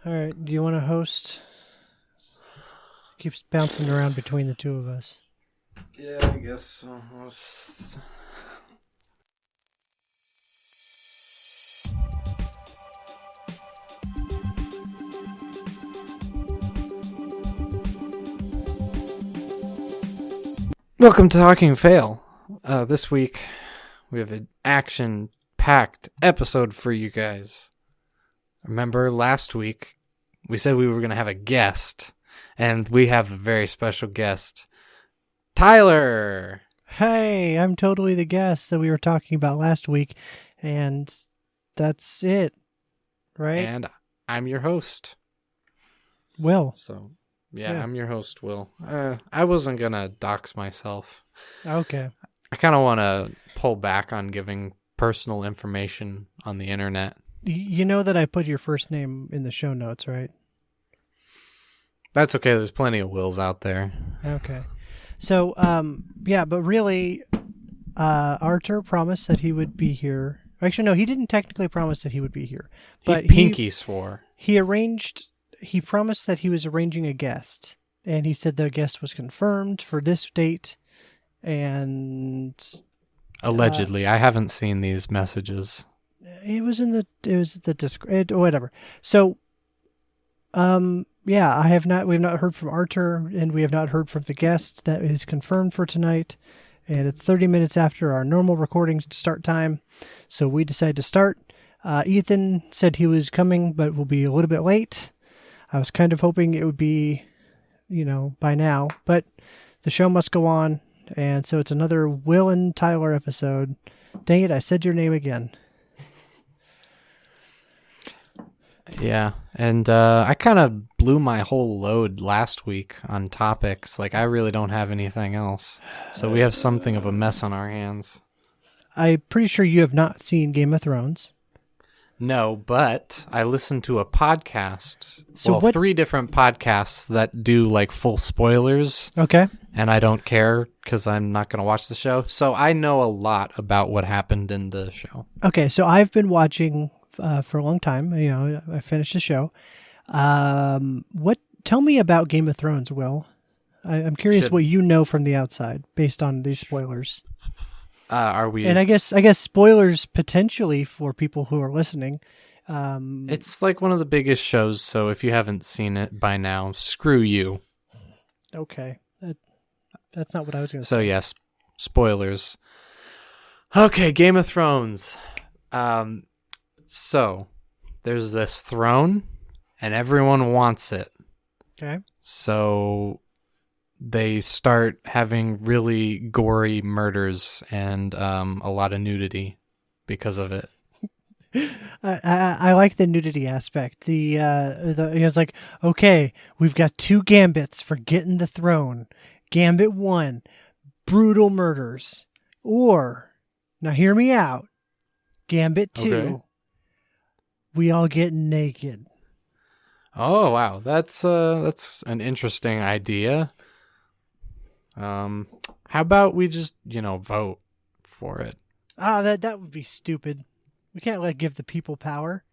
All right. Do you want to host? Keeps bouncing around between the two of us. Yeah, I guess so. Welcome to Talking Fail. This week, we have an action-packed episode for you guys. Remember, last week, we said we were going to have a guest, and we have a very special guest, Tyler. Hey, I'm totally the guest that we were talking about last week, and that's it, right? And I'm your host. Will. So, yeah, I'm your host, Will. I wasn't going to dox myself. Okay. I kind of want to pull back on giving personal information on the internet. You know that I put your first name in the show notes, right? That's okay. There's plenty of Wills out there. Okay. So, but really, Arthur promised that he would be here. Actually, no, he didn't technically promise that he would be here. But He pinky swore. He promised that he was arranging a guest. And he said the guest was confirmed for this date. And... Allegedly. I haven't seen these messages. It was the Discord, whatever. So, we've not heard from Arthur, and we have not heard from the guest that is confirmed for tonight. And it's 30 minutes after our normal recording start time. So we decided to start. Ethan said he was coming, but will be a little bit late. I was kind of hoping it would be, by now, but the show must go on. And so it's another Will and Tyler episode. Dang it, I said your name again. Yeah, and I kind of blew my whole load last week on topics. Like, I really don't have anything else. So we have something of a mess on our hands. I'm pretty sure you have not seen Game of Thrones. No, but I listened to a podcast. So 3 different podcasts that do, like, full spoilers. Okay. And I don't care because I'm not going to watch the show. So I know a lot about what happened in the show. Okay, so I've been watching... for a long time. I finished the show. Tell me about Game of Thrones, Will. I'm curious what you know from the outside based on these spoilers. Are we? And I guess spoilers potentially for people who are listening. It's like one of the biggest shows, so if you haven't seen it by now, screw you. Okay. That's not what I was going to say. So yes, spoilers. Okay, Game of Thrones. So, there's this throne, and everyone wants it. Okay. So, they start having really gory murders and a lot of nudity because of it. I like the nudity aspect. It's like, okay, we've got 2 gambits for getting the throne. Gambit 1, brutal murders. Or, now hear me out, Gambit 2. Okay. We all get naked. Oh wow, that's an interesting idea. How about we just vote for it? That would be stupid. We can't give the people power.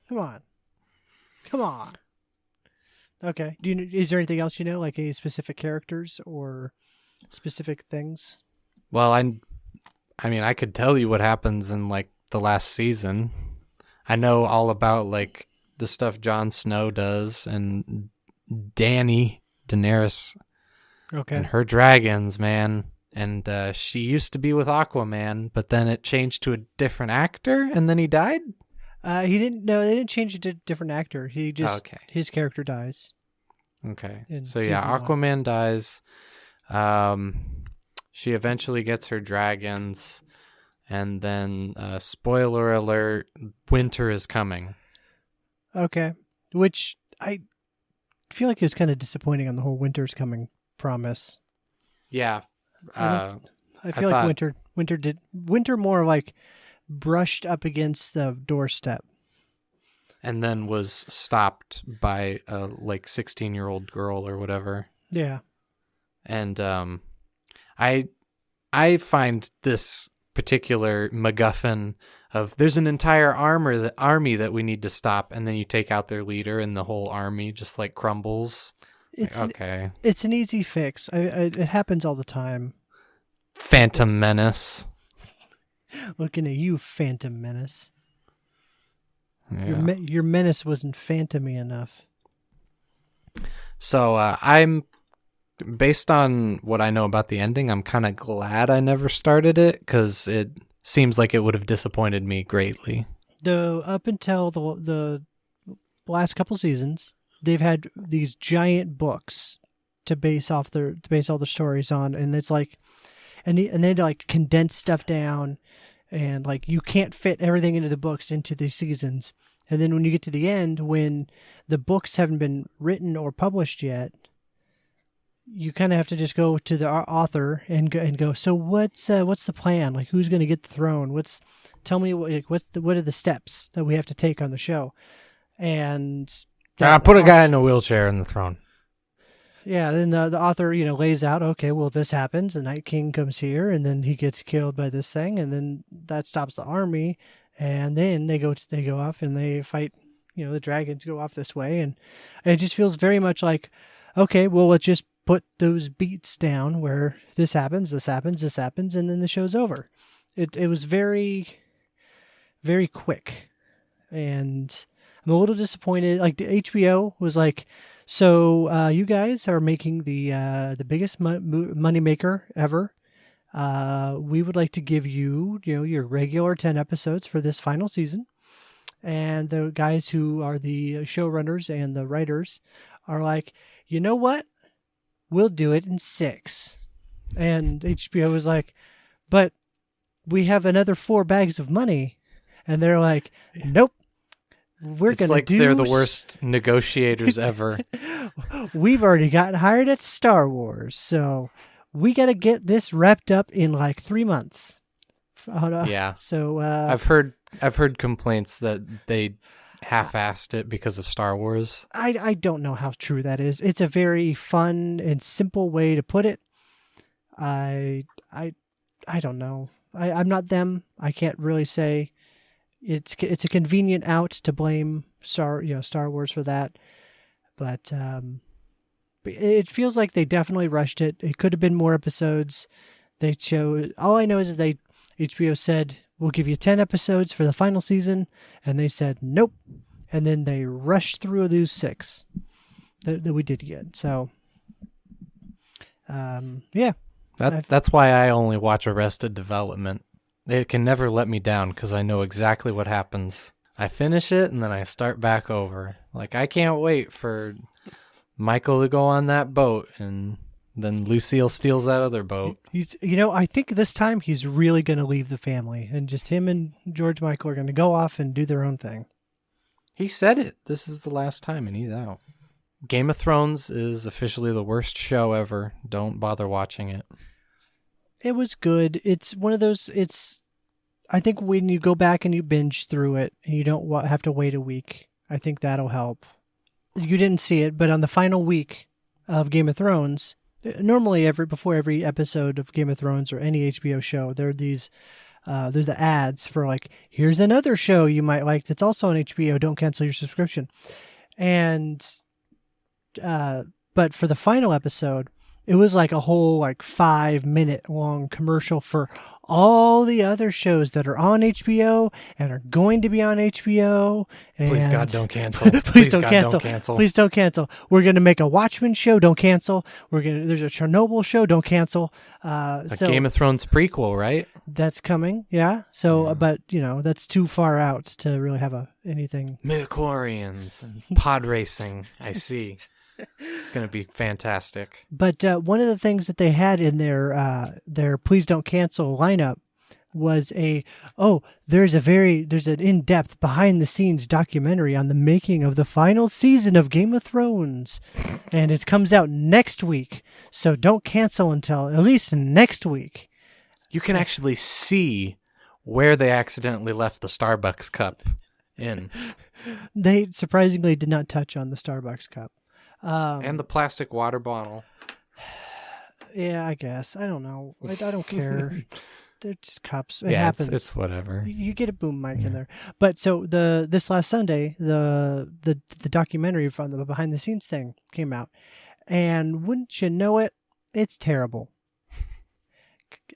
Come on. Okay. Is there anything else like any specific characters or specific things? Well, I mean, I could tell you what happens in the last season. I know all about the stuff Jon Snow does and Daenerys, okay, and her dragons, man. And she used to be with Aquaman, but then it changed to a different actor, and then he died. He didn't. No, they didn't change it to a different actor. He just his character dies. Okay, so yeah, Aquaman dies. She eventually gets her dragons. And then, spoiler alert, winter is coming. Okay. Which I feel like is kind of disappointing on the whole winter's coming promise. Yeah. I feel like winter more brushed up against the doorstep. And then was stopped by a 16-year-old girl or whatever. Yeah. And I find this particular MacGuffin of there's an entire army that we need to stop, and then you take out their leader and the whole army just like crumbles. It's Okay. It's an easy fix. It happens all the time. Phantom Menace. Looking at you, Phantom Menace. Yeah. Your menace wasn't phantomy enough. So I'm, based on what I know about the ending, I'm kind of glad I never started it, because it seems like it would have disappointed me greatly. Up until the last couple seasons, they've had these giant books to base all the stories on, and it's like, and they like condense stuff down, and like you can't fit everything into the books into these seasons. And then when you get to the end, when the books haven't been written or published yet, you kind of have to just go to the author and go. So what's the plan? Like, who's going to get the throne? Tell me what are the steps that we have to take on the show? And Put a guy in a wheelchair in the throne. Yeah, then the author, lays out, okay, well, this happens, the Night King comes here, and then he gets killed by this thing, and then that stops the army, and then they go off and they fight, the dragons go off this way, and it just feels very much like, okay, well, let's just put those beats down where this happens, and then the show's over. It was very, very quick, and I'm a little disappointed. Like, the HBO was like, so you guys are making the biggest money maker ever. We would like to give you, your regular 10 episodes for this final season. And the guys who are the showrunners and the writers are like, you know what? We'll do it in 6. And HBO was like, but we have another 4 bags of money. And they're like, nope. It's like they're the worst negotiators ever. We've already gotten hired at Star Wars, so we got to get this wrapped up in like 3 months. Yeah. So I've heard complaints that they half-assed it because of Star Wars. I don't know how true that is. It's a very fun and simple way to put it. I don't know. I'm not them. I can't really say. It's a convenient out to blame Star Wars for that, but it feels like they definitely rushed it. It could have been more episodes. All I know is HBO said we'll give you 10 episodes for the final season, and they said nope, and then they rushed through those 6 that we did get. So, yeah, that's why I only watch Arrested Development. It can never let me down because I know exactly what happens. I finish it and then I start back over. Like, I can't wait for Michael to go on that boat, and then Lucille steals that other boat. I think this time he's really going to leave the family, and just him and George Michael are going to go off and do their own thing. He said it. This is the last time, and he's out. Game of Thrones is officially the worst show ever. Don't bother watching it. It was good. It's one of those, I think when you go back and you binge through it and you don't have to wait a week, I think that'll help. You didn't see it, but on the final week of Game of Thrones, normally before every episode of Game of Thrones or any HBO show, there's the ads for like, here's another show you might like that's also on HBO. Don't cancel your subscription. And, but for the final episode, it was like a whole 5-minute long commercial for all the other shows that are on HBO and are going to be on HBO. And please God, don't cancel. Please don't cancel. Please don't cancel. We're going to make a Watchmen show. Don't cancel. There's a Chernobyl show. Don't cancel. A Game of Thrones prequel, right? That's coming. Yeah. So, but that's too far out to really have anything. Midichlorians and pod racing. I see. It's going to be fantastic. But one of the things that they had in their Please Don't Cancel lineup was there's an in-depth behind-the-scenes documentary on the making of the final season of Game of Thrones. And it comes out next week. So don't cancel until at least next week. You can actually see where they accidentally left the Starbucks cup in. They surprisingly did not touch on the Starbucks cup. And the plastic water bottle. Yeah, I guess. I don't know. I don't care. they're just cups. It Yeah, happens. it's whatever. You get a boom mic in there. But so this last Sunday, the documentary from the behind the scenes thing came out, and wouldn't you know it, it's terrible.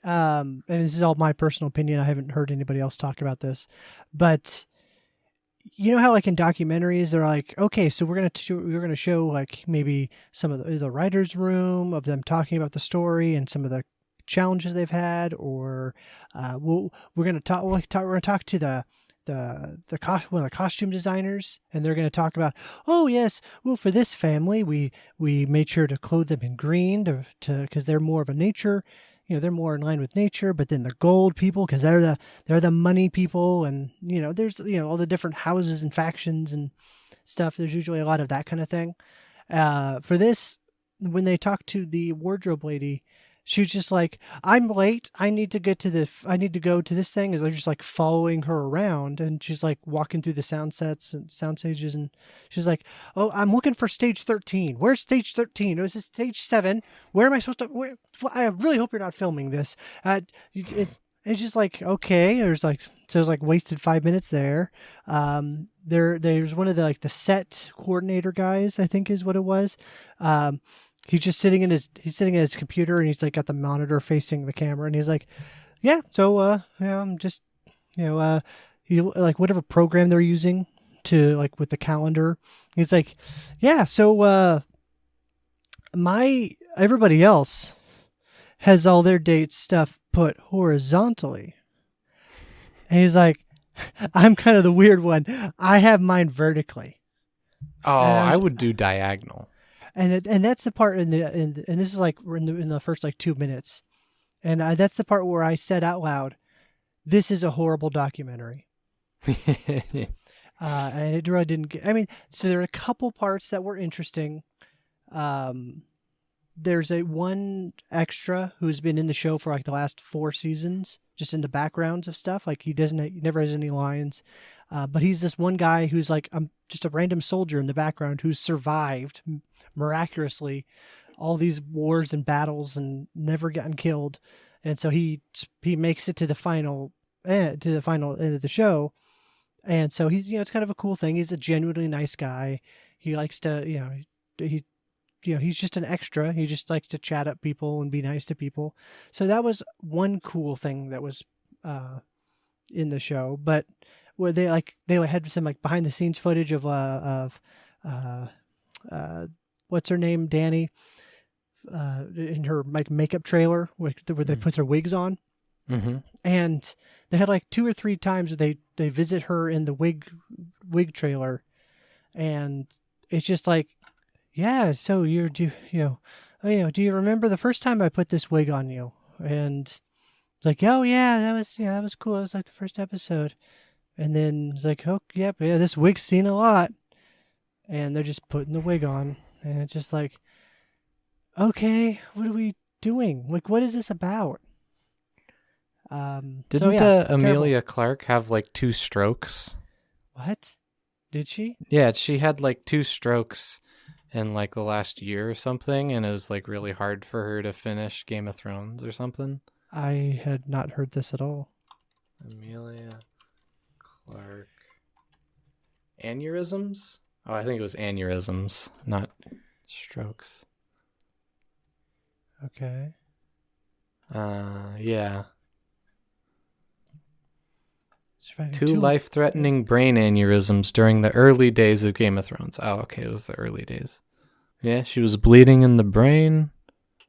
And this is all my personal opinion. I haven't heard anybody else talk about this, but you know how like in documentaries they're like, okay, so we're gonna show like maybe some of the writers' room of them talking about the story and some of the challenges they've had, or we're gonna talk to one of the costume designers, and they're going to talk about, oh yes, well for this family we made sure to clothe them in green to because they're more of a nature, they're more in line with nature, but then the gold people because they're the money people, and there's all the different houses and factions and stuff. There's usually a lot of that kind of thing. For this, when they talk to the wardrobe lady, she was just like, I'm late. I need to go to this thing. And they're just like following her around. And she's like walking through the sound sets and sound stages. And she's like, oh, I'm looking for stage 13. Where's stage 13? Oh, is it stage 7? Where am I supposed to, I really hope you're not filming this. It's just like, okay. There's like wasted 5 minutes there. There's one of the set coordinator guys, I think is what it was. He's just sitting at his computer, and he's like got the monitor facing the camera, and he's like, yeah, so I'm just he like whatever program they're using to like with the calendar. He's like, yeah, so everybody else has all their date stuff put horizontally. And he's like, I'm kind of the weird one. I have mine vertically. Oh, I would do diagonal. And that's the part and this is like in the first like 2 minutes, and that's the part where I said out loud, "This is a horrible documentary." And it really didn't get. I mean, so there are a couple parts that were interesting. There's one extra who's been in the show for like the last 4 seasons, just in the backgrounds of stuff. Like he never has any lines, but he's this one guy who's like just a random soldier in the background who's survived miraculously all these wars and battles and never gotten killed, and so he makes it to the final end of the show, and so he's it's kind of a cool thing. He's a genuinely nice guy. He likes to he's just an extra. He just likes to chat up people and be nice to people. So that was one cool thing that was in the show. But where they had some like behind the scenes footage of what's her name, Danny, in her like makeup trailer where they put their wigs on. Mm-hmm. And they had like 2 or 3 times they visit her in the wig trailer, and it's just like, yeah, so do you remember the first time I put this wig on you? And it's like, oh yeah, that was cool. That was like the first episode. And then it's like, oh yeah, this wig's seen a lot. And they're just putting the wig on, and it's just like, okay, what are we doing? Like, what is this about? Didn't Amelia Clark have like 2 strokes? What? Did she? Yeah, she had like 2 strokes in like the last year or something, and it was like really hard for her to finish Game of Thrones or something. I had not heard this at all. Amelia Clark. Aneurysms? Oh, I think it was aneurysms, not strokes. Okay. Yeah. 2 Two life-threatening brain aneurysms during the early days of Game of Thrones. Oh, okay, it was the early days. Yeah, she was bleeding in the brain,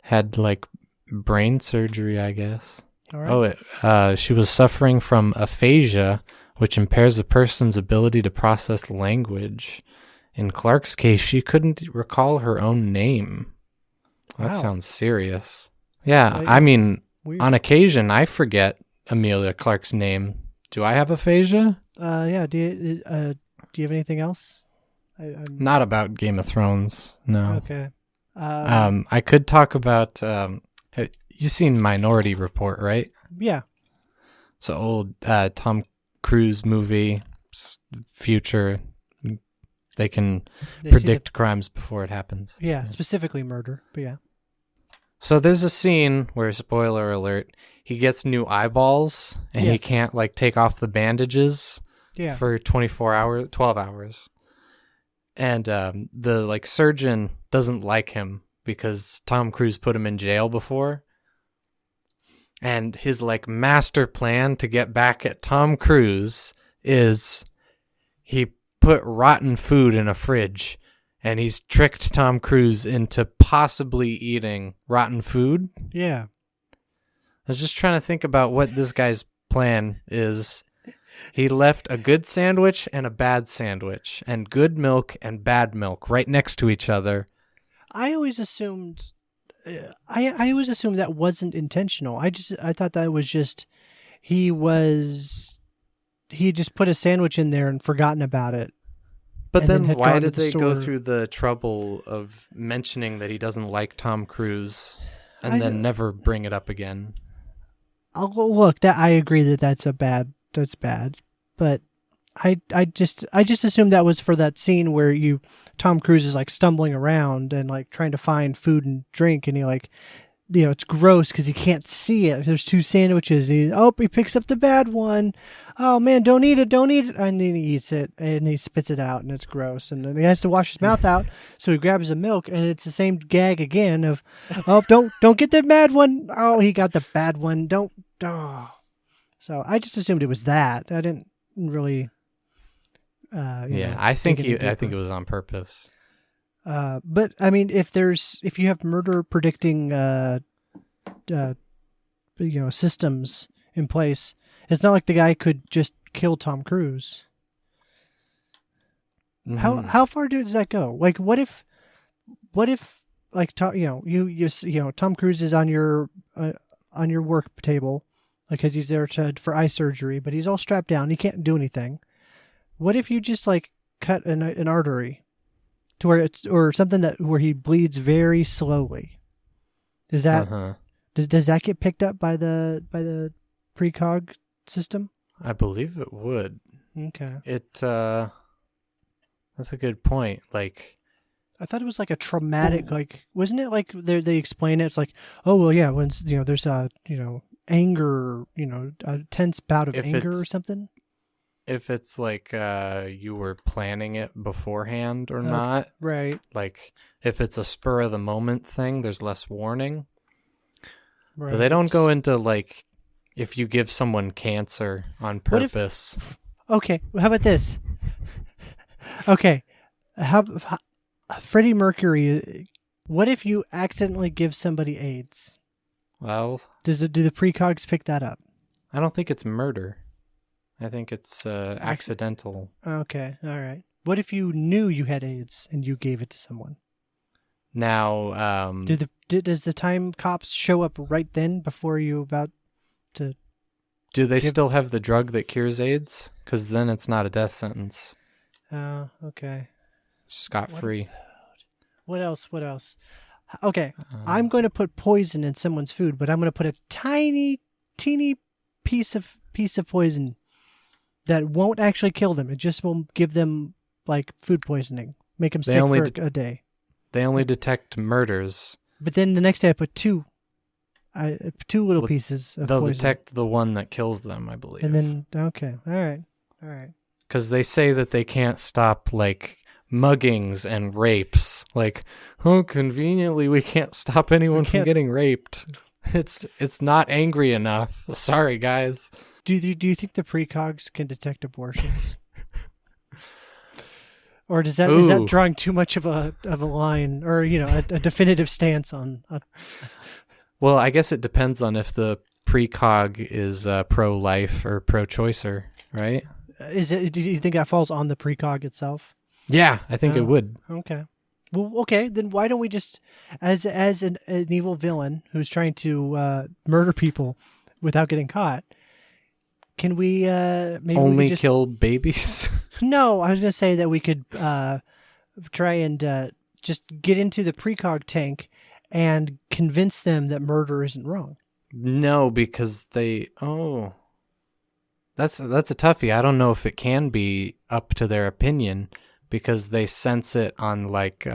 had like brain surgery, I guess. All right. Oh, she was suffering from aphasia, which impairs a person's ability to process language. In Clark's case, she couldn't recall her own name. That Wow. sounds serious. Yeah, I mean, Weird. on occasion, I forget Amelia Clark's name. Do I have aphasia? Yeah. Do you have anything else? Not about Game of Thrones, no. Okay. I could talk about. You seen Minority Report, right? Yeah. It's an old Tom Cruise movie. Future. They can They see predict crimes before it happens. Yeah, specifically murder, but yeah. So there's a scene where, spoiler alert, he gets new eyeballs and he Yes. can't like take off the bandages Yeah. for 24 hours, 12 hours. And the like surgeon doesn't like him because Tom Cruise put him in jail before. And his like master plan to get back at Tom Cruise is he put rotten food in a fridge and he's tricked Tom Cruise into possibly eating rotten food. Yeah. I was just trying to think about what this guy's plan is. He left a good sandwich and a bad sandwich, and good milk and bad milk right next to each other. I always assumed I always assumed that wasn't intentional. I thought that was just he just put a sandwich in there and forgotten about it. But And then then had why gone to did the they go store. through the trouble of mentioning that he doesn't like Tom Cruise and I- then never bring it up again? Look, that I agree that's bad. But I just assumed that was for that scene where Tom Cruise is like stumbling around and like trying to find food and drink, and he like, it's gross because he can't see it. There's two sandwiches. He picks up the bad one. Oh man, don't eat it, and then he eats it and he spits it out, and it's gross. And then he has to wash his mouth out, so he grabs the milk, and it's the same gag again of, oh, don't get the bad one. Oh, he got the bad one. Don't. Oh. So I just assumed it was that. I didn't really. I think dig any I think deeper. it was on purpose. But I mean, if you have murder predicting, systems in place, it's not like the guy could just kill Tom Cruise. Mhm. How far does that go? Like, what if like Tom Cruise is on your work table, like, because he's there for eye surgery, but he's all strapped down, he can't do anything. What if you just like cut an artery to where or something where he bleeds very slowly? Is that Uh-huh. does that get picked up by the precog system? I believe it would. Okay. That's a good point. Like, I thought it was like a traumatic, like, wasn't it like they explain it? It's like, oh well, yeah, when there's anger, a tense bout of If anger or it's- something. if it's like you were planning it beforehand or not, Right. like if it's a spur of the moment thing, there's less warning. Right. But they don't go into like if you give someone cancer on What if- purpose. Okay, how about this? Okay, how Freddie Mercury? What if you accidentally give somebody AIDS? Well, Do the precogs pick that up? I don't think it's murder. I think it's accidental. Okay, all right. What if you knew you had AIDS and you gave it to someone? Now, Does the time cops show up right then before you about to? do they still have the drug that cures AIDS? Because then it's not a death sentence. Oh, okay. Scot-free. What else? Okay, I'm going to put poison in someone's food, but I'm going to put a tiny, teeny piece of poison that won't actually kill them. It just will give them like food poisoning, make them They sick only for a day. They only detect murders. But then the next day I put two little Well, pieces of They'll poison. detect the one that kills them, I believe. And then okay, all right. Because they say that they can't stop like muggings and rapes. Like, oh, conveniently we can't stop anyone from can't- getting raped. It's not angry enough. Sorry, guys. Do you think the precogs can detect abortions? Or is that Ooh. drawing too much of a line, or a definitive stance on? Well, I guess it depends on if the precog is pro-life or pro-choicer, right? Is it? Do you think that falls on the precog itself? Yeah, I think Oh. it would. Okay. Well, okay. Then why don't we just, as an evil villain who's trying to murder people without getting caught, can we maybe Only we could just, kill babies? No, I was gonna say that we could try and just get into the precog tank and convince them that murder isn't wrong. No, because they... Oh. That's a toughie. I don't know if it can be up to their opinion because they sense it on like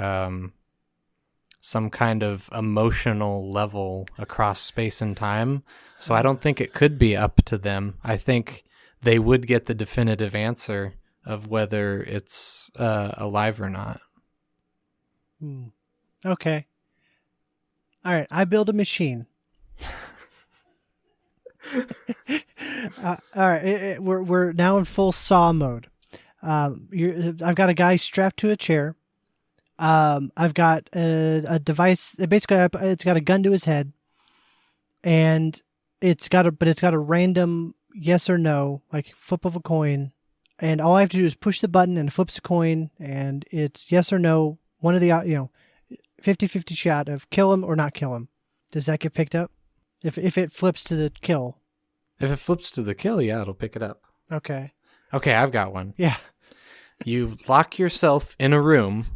some kind of emotional level across space and time. So I don't think it could be up to them. I think they would get the definitive answer of whether it's alive or not. Okay. All right. I build a machine. All right. We're now in full Saw mode. I've got a guy strapped to a chair. I've got a device. Basically, it's got a gun to his head, and it's got a random yes or no, like flip of a coin, and all I have to do is push the button and it flips a coin, and it's yes or no. One of the 50-50 shot of kill him or not kill him. Does that get picked up? If it flips to the kill. If it flips to the kill, yeah, it'll pick it up. Okay. Okay, I've got one. Yeah. You lock yourself in a room,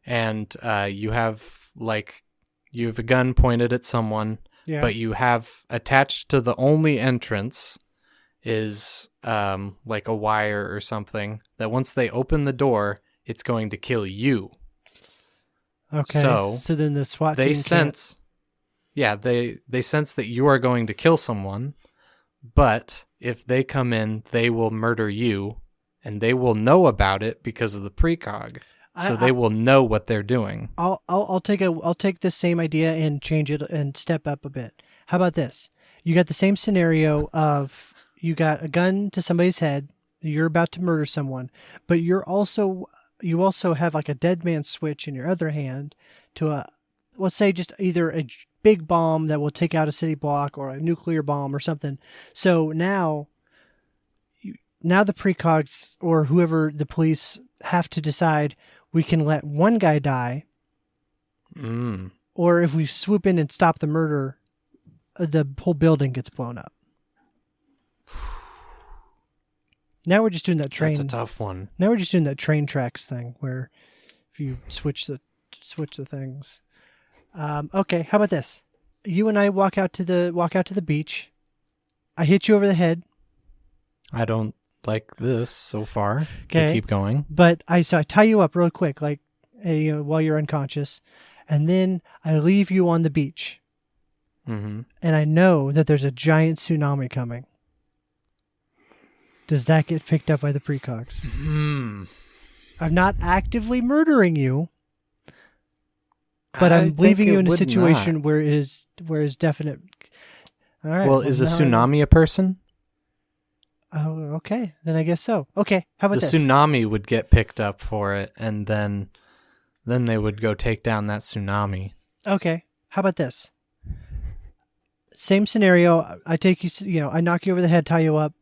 and you have a gun pointed at someone, but you have attached to the only entrance is like a wire or something that once they open the door, it's going to kill you. Okay. So then the SWAT team sense, they sense that you are going to kill someone, but if they come in, they will murder you, and they will know about it because of the precog. So they will know what they're doing. I'll take this same idea and change it and step up a bit. How about this? You got the same scenario of you got a gun to somebody's head, you're about to murder someone, but you also have like a dead man switch in your other hand to let's say just either a big bomb that will take out a city block or a nuclear bomb or something. So now the precogs or whoever the police have to decide we can let one guy die, or if we swoop in and stop the murder, the whole building gets blown up. Now we're just doing that train. That's a tough one. Now we're just doing that train tracks thing where if you switch the things. Okay, how about this? You and I walk out to the beach. I hit you over the head. I don't like this so far. Okay, keep going. But I tie you up real quick, like while you're unconscious, and then I leave you on the beach. Mm-hmm. And I know that there's a giant tsunami coming. Does that get picked up by the precogs? I'm not actively murdering you, but I'm leaving you in a situation where it is definite. All right. Well, is a tsunami a person? Oh, okay. Then I guess so. Okay. How about this? The tsunami would get picked up for it, and then they would go take down that tsunami. Okay. How about this? Same scenario. I take you. I knock you over the head, tie you up.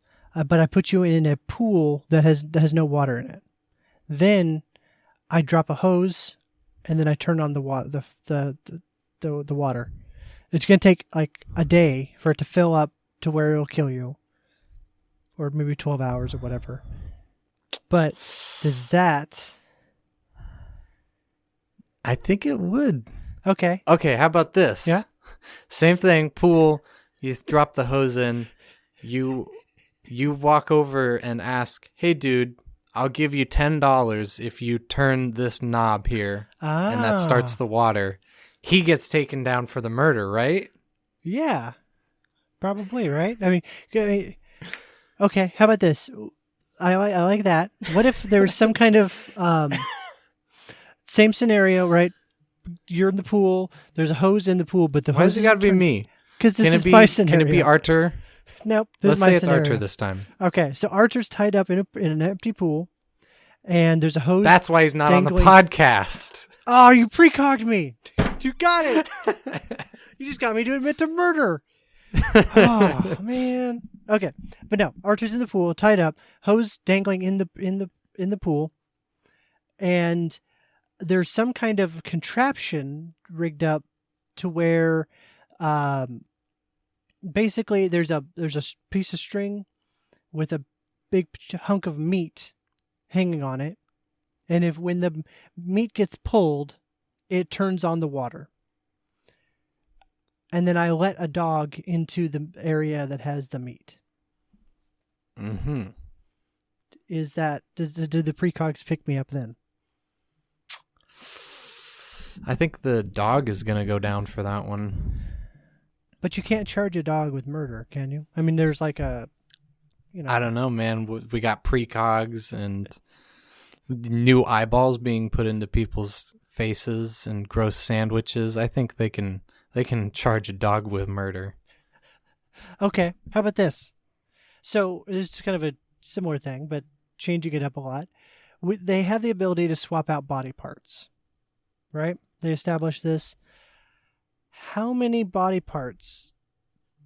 But I put you in a pool that has no water in it. Then I drop a hose, and then I turn on the water. The water. It's going to take like a day for it to fill up to where it'll kill you, or maybe 12 hours or whatever. But does that? I think it would. Okay. Okay. How about this? Yeah. Same thing. Pool. You drop the hose in. You walk over and ask, "Hey, dude, I'll give you $10 if you turn this knob here," and that starts the water. He gets taken down for the murder, right? Yeah, probably, right? I mean, okay. How about this? I like that. What if there was some kind of same scenario, right? You're in the pool. There's a hose in the pool, but the hose. Why does it got to be me? Because this is my scenario. Can it be Arthur? Nope. Let's say it's Arthur this time. Okay, so Arthur's tied up in an empty pool, and there's a hose. That's why he's not dangling. on the podcast. Oh, you precogged me. You got it. You just got me to admit to murder. Oh man. Okay, but no, Arthur's in the pool, tied up, hose dangling in the pool, and there's some kind of contraption rigged up to where. Basically, there's a piece of string with a big hunk of meat hanging on it, and when the meat gets pulled, it turns on the water. And then I let a dog into the area that has the meat. Mm-hmm. Do the precogs pick me up then? I think the dog is going to go down for that one. But you can't charge a dog with murder, can you? I mean, there's like a, I don't know, man. We got pre-cogs and new eyeballs being put into people's faces and gross sandwiches. I think they can charge a dog with murder. Okay, how about this? So this is kind of a similar thing, but changing it up a lot. They have the ability to swap out body parts, right? They established this. How many body parts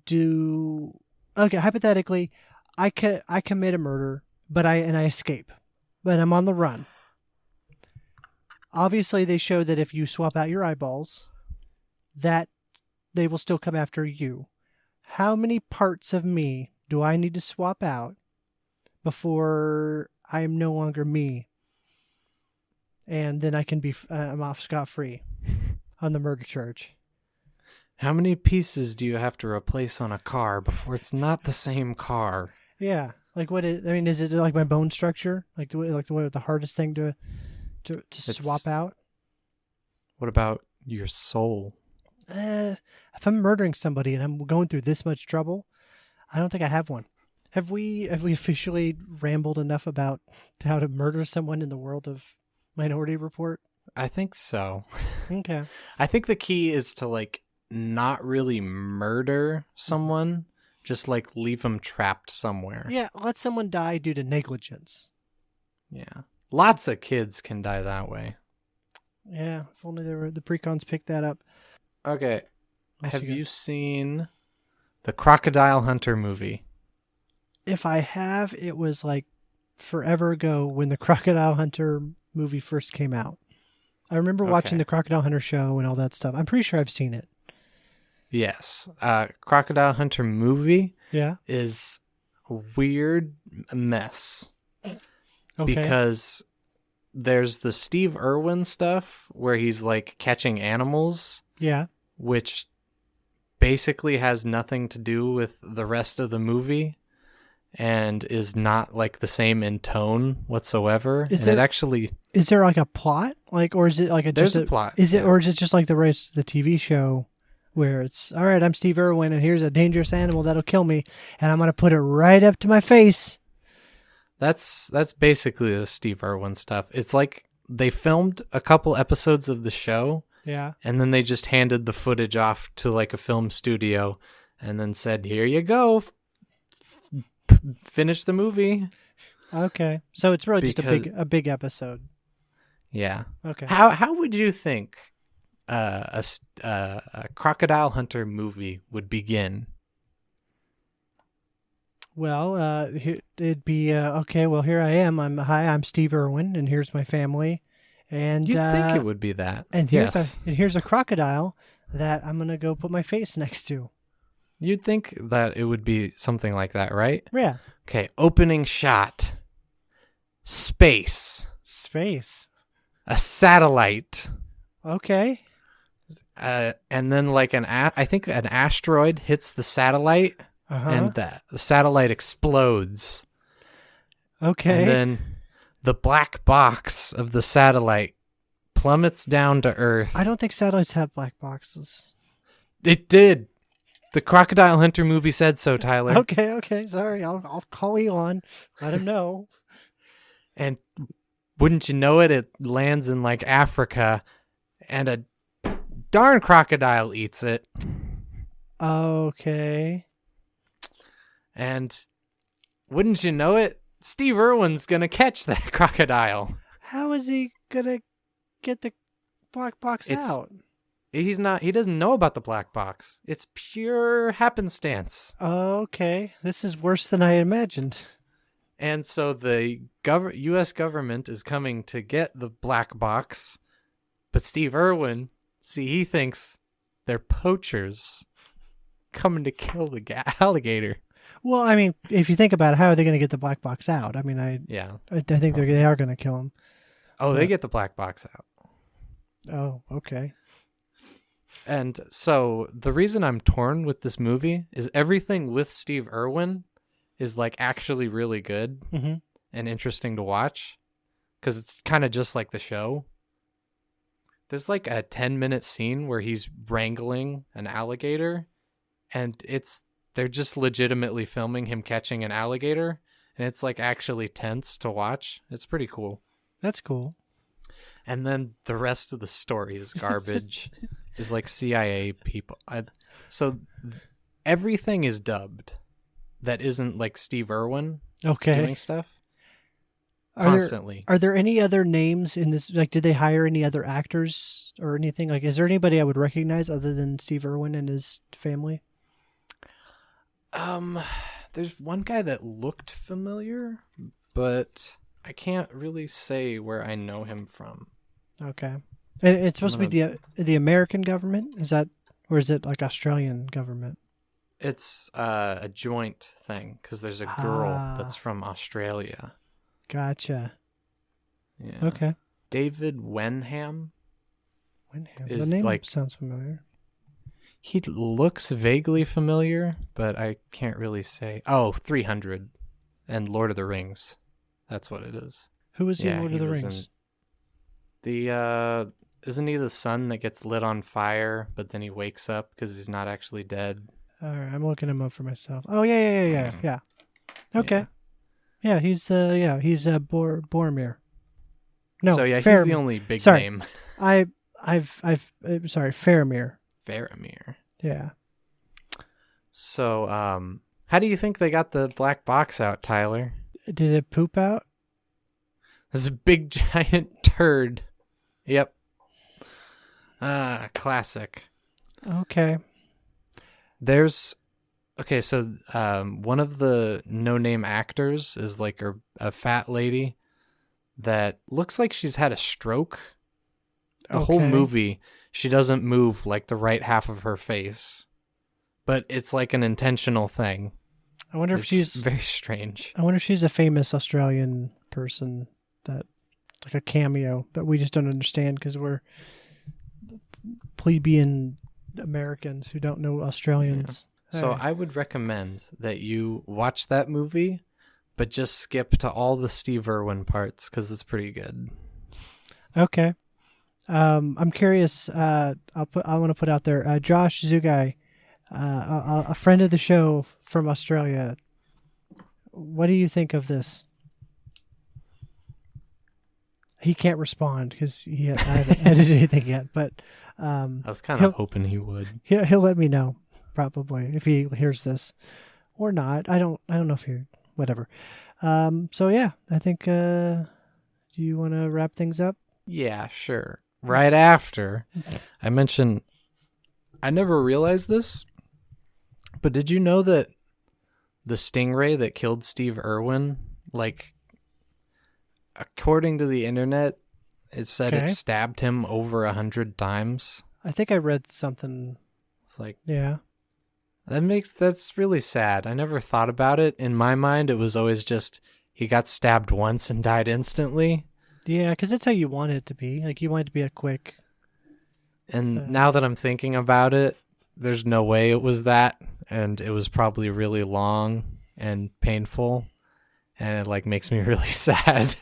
do... Okay, hypothetically, I commit a murder, but I escape, but I'm on the run. Obviously, they show that if you swap out your eyeballs, that they will still come after you. How many parts of me do I need to swap out before I am no longer me? And then I can be I'm off scot-free on the murder charge. How many pieces do you have to replace on a car before it's not the same car? Yeah, like is it like my bone structure? Like the hardest thing to swap out? What about your soul? If I'm murdering somebody and I'm going through this much trouble, I don't think I have one. Have we officially rambled enough about how to murder someone in the world of Minority Report? I think so. Okay. I think the key is to like not really murder someone, just like leave them trapped somewhere. Yeah, let someone die due to negligence. Yeah. Lots of kids can die that way. Yeah, if only the pre-cogs picked that up. Okay. Have you seen the Crocodile Hunter movie? If I have, it was like forever ago when the Crocodile Hunter movie first came out. I remember watching the Crocodile Hunter show and all that stuff. I'm pretty sure I've seen it. Yes. Crocodile Hunter movie is a weird mess. Okay. Because there's the Steve Irwin stuff where he's like catching animals. Yeah. Which basically has nothing to do with the rest of the movie and is not like the same in tone whatsoever. Is there like a plot? Like, or is it like there's a plot. Is it, or is it just like the TV show where it's, all right, I'm Steve Irwin and here's a dangerous animal that'll kill me and I'm going to put it right up to my face. That's basically the Steve Irwin stuff. It's like they filmed a couple episodes of the show. Yeah. And then they just handed the footage off to like a film studio and then said, here you go. Finish the movie. Okay. So it's really just a big episode. Yeah. Okay. How would you think a Crocodile Hunter movie would begin? Well, it'd be okay. Well, here I am. I'm Steve Irwin, and here's my family. And you'd think it would be that. And here's a crocodile that I'm gonna go put my face next to. You'd think that it would be something like that, right? Yeah. Okay. Opening shot. Space. A satellite. Okay. And then like I think an asteroid hits the satellite. And the satellite explodes. Okay. And then the black box of the satellite plummets down to Earth. I don't think satellites have black boxes. It did. The Crocodile Hunter movie said so, Tyler. Okay. Sorry, I'll call Elon. Let him know. And wouldn't you know it, it lands in like Africa, and a darn crocodile eats it. Okay. And wouldn't you know it, Steve Irwin's gonna catch that crocodile. How is he gonna get the black box out? He doesn't know about the black box. It's pure happenstance. Okay. This is worse than I imagined. And so the U.S. government is coming to get the black box, but Steve Irwin, he thinks they're poachers coming to kill the alligator. Well, I mean, if you think about it, how are they going to get the black box out? I mean, I think they are going to kill him. Oh, they get the black box out. Oh, okay. And so the reason I'm torn with this movie is everything with Steve Irwin is like actually really good and interesting to watch because it's kind of just like the show. There's like a 10-minute scene where he's wrangling an alligator, and they're just legitimately filming him catching an alligator, and it's like actually tense to watch. It's pretty cool. That's cool. And then the rest of the story is garbage. Is like CIA people. Everything is dubbed that isn't like Steve Irwin doing stuff constantly. Are there any other names in this? Like, did they hire any other actors or anything? Like, is there anybody I would recognize other than Steve Irwin and his family? There's one guy that looked familiar, but I can't really say where I know him from. Okay. And it's supposed to be the American government? Is that, or is it like Australian government? It's a joint thing because there's a girl that's from Australia. Gotcha. Yeah. Okay. David Wenham. The name sounds familiar. He looks vaguely familiar, but I can't really say. Oh, 300 and Lord of the Rings. That's what it is. Who was in Lord of the Rings? Isn't he the son that gets lit on fire, but then he wakes up because he's not actually dead? All right, I'm looking him up for myself. Oh yeah. Okay. Yeah, he's Boromir. No, so yeah, he's the only big name. Sorry, Faramir. Faramir. Yeah. So, how do you think they got the black box out, Tyler? Did it poop out? This is a big giant turd. Yep. Classic. Okay. So one of the no-name actors is like a fat lady that looks like she's had a stroke. The whole movie, she doesn't move like the right half of her face, but it's like an intentional thing. I wonder if she's very strange. I wonder if she's a famous Australian person that like a cameo, but we just don't understand because we're plebeian Americans who don't know Australians. Yeah. So I would recommend that you watch that movie, but just skip to all the Steve Irwin parts because it's pretty good. Okay. I'm curious. I want to put out there, Josh Zugai, a friend of the show from Australia. What do you think of this? He can't respond because I haven't edited anything yet, but I was kind of hoping he would. He'll let me know probably if he hears this or not. I don't know if he whatever. So yeah, I think. Do you want to wrap things up? Yeah, sure. Right after I mentioned, I never realized this, but did you know that the stingray that killed Steve Irwin, like, according to the internet, it said it stabbed him over 100 times. I think I read something. It's like, yeah, that's really sad. I never thought about it. In my mind, it was always just he got stabbed once and died instantly. Yeah, because that's how you want it to be. Like, you want it to be a quick. And now that I'm thinking about it, there's no way it was that, and it was probably really long and painful. And it like makes me really sad.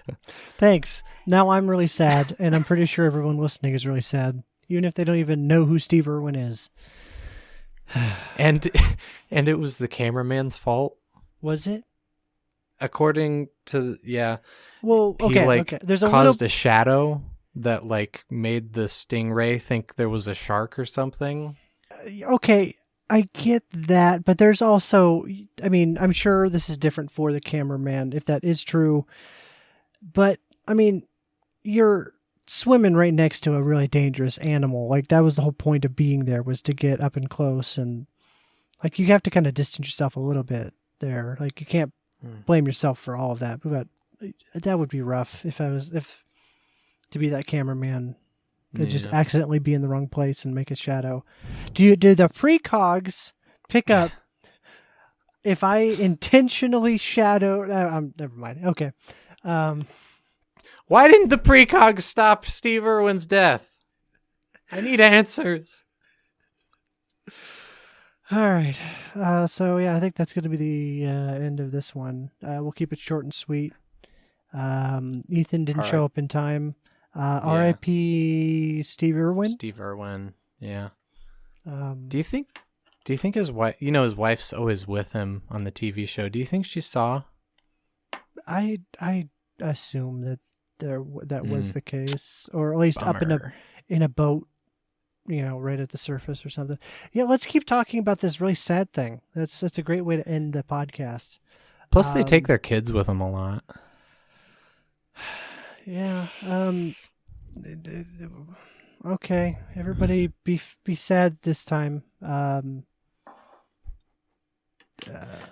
Thanks. Now I'm really sad, and I'm pretty sure everyone listening is really sad, even if they don't even know who Steve Irwin is. and it was the cameraman's fault. Was it? According to Well, okay. He There's caused a shadow that like made the stingray think there was a shark or something. Okay. I get that, but there's also, I mean, I'm sure this is different for the cameraman, if that is true. But, I mean, you're swimming right next to a really dangerous animal. Like, that was the whole point of being there, was to get up and close. And, like, you have to kind of distance yourself a little bit there. Like, you can't blame yourself for all of that. But that would be rough if to be that cameraman. To just accidentally be in the wrong place and make a shadow. Do the Pre-cogs pick up if I intentionally shadow? Never mind. Okay. Why didn't the Pre-cogs stop Steve Irwin's death? I need answers. All right. So yeah, I think that's going to be the end of this one. We'll keep it short and sweet. Ethan didn't show up in time. R.I.P. Steve Irwin. Steve Irwin. Yeah. Um, Do you think his wife? His wife's always with him on the TV show. Do you think she saw? I assume that was the case, or at least up Bummer. in a boat, right at the surface or something. Yeah, let's keep talking about this really sad thing. That's a great way to end the podcast. Plus, they take their kids with them a lot. Yeah. Okay. Everybody, be sad this time.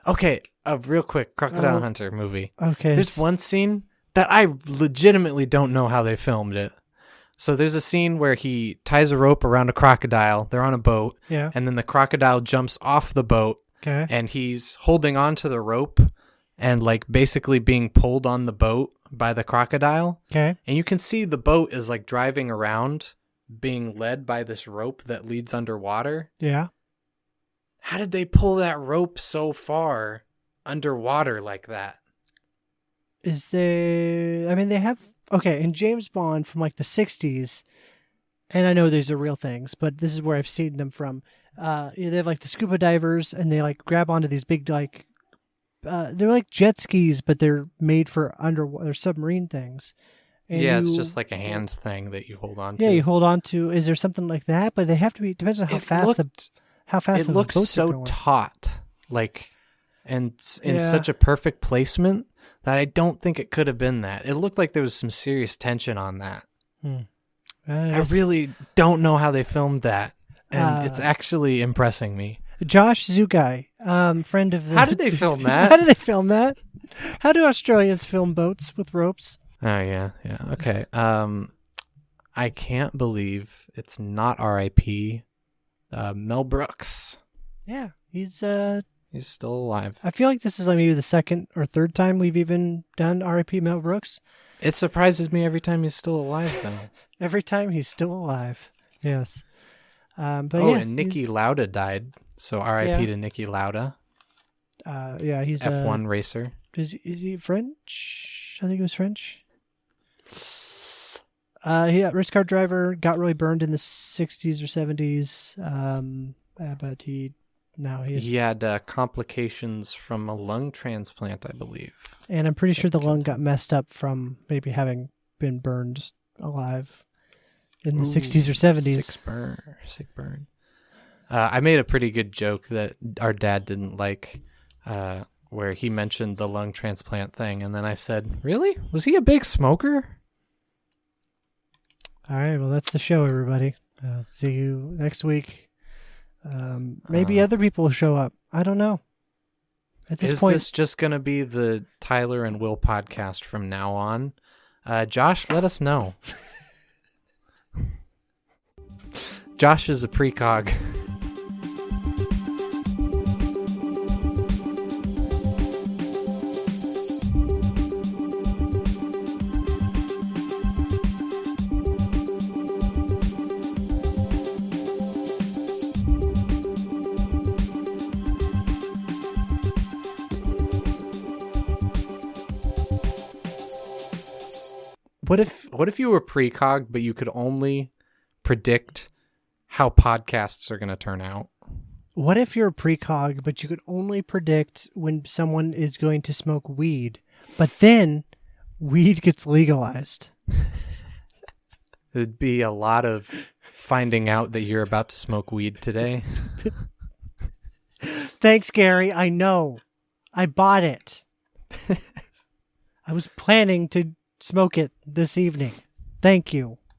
Okay, real quick, Crocodile Hunter movie. Okay. There's one scene that I legitimately don't know how they filmed it. So there's a scene where he ties a rope around a crocodile. They're on a boat. Yeah. And then the crocodile jumps off the boat. Okay. And he's holding on to the rope and like basically being pulled on the boat by the crocodile. Okay. And you can see the boat is like driving around being led by this rope that leads underwater. Yeah. How did they pull that rope so far underwater like that? They have, okay, in James Bond from like the 60s, and I know these are real things, but this is where I've seen them from. They have like the scuba divers, and they like grab onto these big, like, they're like jet skis, but they're made for underwater submarine things. And it's just like a hand thing that you hold on to. Yeah, you hold on to. Is there something like that? But they have to be, depends on how fast it looked so taut, like, and in such a perfect placement that I don't think it could have been that. It looked like there was some serious tension on that. I really don't know how they filmed that, and it's actually impressing me. Josh Zugai, friend of the... How did they film that? How did they film that? How do Australians film boats with ropes? Oh, yeah. Okay. I can't believe it's not R.I.P. Mel Brooks. Yeah, he's still alive. I feel like this is like maybe the second or third time we've even done R.I.P. Mel Brooks. It surprises me every time he's still alive, though. Every time he's still alive. Yes. And Niki Lauda died. So R.I.P. to Niki Lauda. He's F1 racer. Is he French? I think he was French. Race car driver, got really burned in the 60s or 70s. But he had complications from a lung transplant, I believe. And I'm pretty sure the lung got messed up from maybe having been burned alive in the 60s or 70s. Sick burn. I made a pretty good joke that our dad didn't like, where he mentioned the lung transplant thing, and then I said, "Really? Was he a big smoker?" All right, well, that's the show, everybody. See you next week. Maybe other people will show up. I don't know. At this point, this just going to be the Tyler and Will podcast from now on? Josh, let us know. Josh is a precog. What if you were precog, but you could only predict how podcasts are going to turn out? What if you're a precog, but you could only predict when someone is going to smoke weed, but then weed gets legalized? There'd be a lot of finding out that you're about to smoke weed today. Thanks, Gary. I know. I bought it. I was planning to smoke it this evening. Thank you.